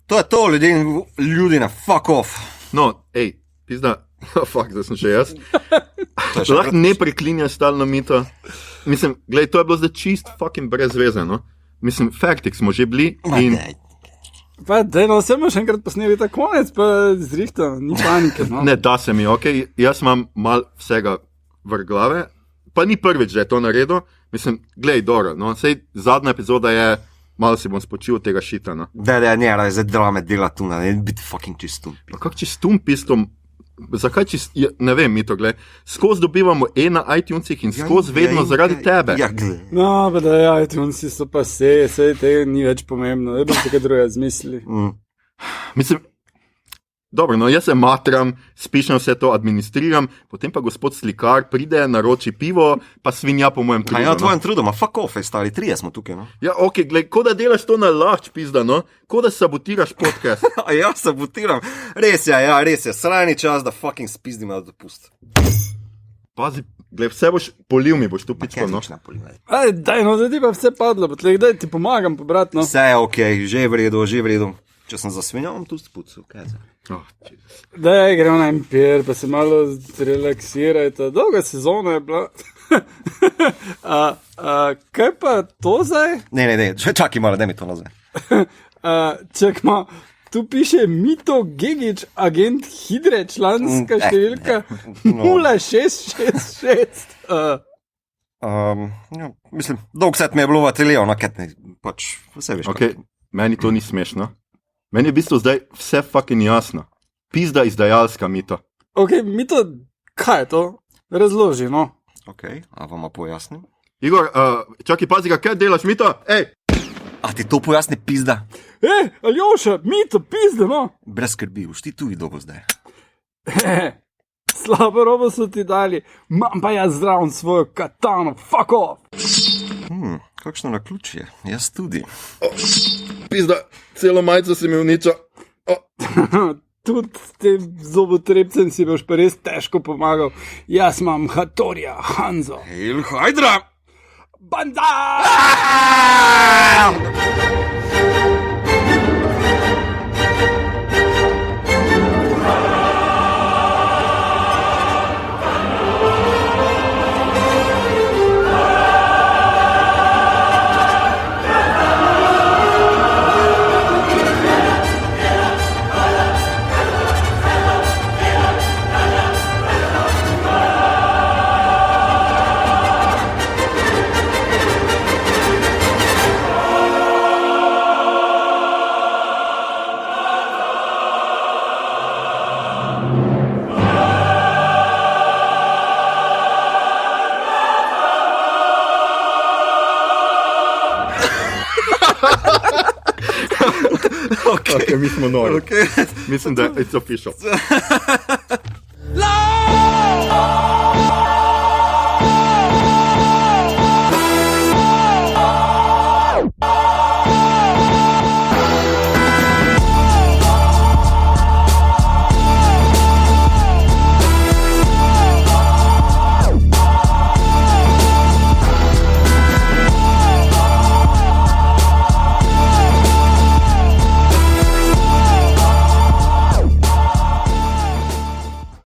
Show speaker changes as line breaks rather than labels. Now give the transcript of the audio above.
To je to, ljudi na fuck off.
No, pizda, fuck, da sem še jaz. Lahko ne preklinjaš stalno Mito. Mislim, glej, to je bilo zdaj čist fucking brez veze, no. Mislim, faktik smo že bili in...
Pa, dejno, vse imaš enkrat posneli ta konec, pa zrihta, ni panike, no.
Ne, da se mi, jaz imam mal vsega v glave, pa ni prvič, da je to naredil. Mislim, glej, dobro, no, sej zadnja epizoda je, malo si bom spočil tega šita, no.
Ne, zdaj drame dela tu, ne biti fucking čistum.
Pa kak čistum pistom? Zakaj ne vem, mi to gled, skozi dobivamo na iTunesih in skozi vedno zaradi tebe.
No, pa da iTunesi so pa sej tega ni več pomembno, da bom se kaj druga zmislili.
Mislim, dobro, no, jaz se matram, spišem vse to, administriram, potem pa gospod slikar pride, naroči pivo, pa svinja po mojem trudu.
Ja, tvojem trudu, ma fuck off, stali, 3 smo tukaj, no.
Ja, gled, ko da delaš to na lahč, pizda, no, ko da sabotiraš podcast.
Ja, sabotiram, res je, srajni čas, da fucking spizdim na dopust.
Pazi, gled, vse boš, polil mi boš tu pičko, no.
Daj, no, da ti pa vse padlo, daj ti pomagam pobrat, no.
Vse je okej, že je v redu. Če sem zasvinjal, bom tu spucal, kaj je za?
Daj, gremo na Empire, pa se malo relaksirajte. Dolga sezona je bila. Kaj pa to zdaj?
Ne, čakaj malo, daj mi to nazaj.
Čakaj, tu piše Mito Gigić, agent Hidre, članska številka 0666.
Mislim, dolg set mi je bilo v ateljeju, no, kaj pač vse veš.
Meni to ni smešno. Meni je v bistvu zdaj vse fucking jasno. Pizda izdajalska, Mito.
Mito, kaj je to? Razloži, no.
A vam pojasnim?
Igor, čakaj, pazi ga, kaj delaš, Mito?
A ti to pojasni, pizda?
Aljoša, Mito, pizda, no.
Brez skrbi, už ti tu dobo zdaj.
Slabo robo so ti dali, imam pa jaz zdravim svojo katano, fuck off.
Kakšno naključje, jaz tudi.
Pizda, celo majico si mi uničil.
Tudi s tem zobotrebcem si boš pa res težko pomagal. Jaz imam Hattorija, Hanzo.
Hail Hydra!
Banda!
Mi smo nori. Mislim, da je it's official.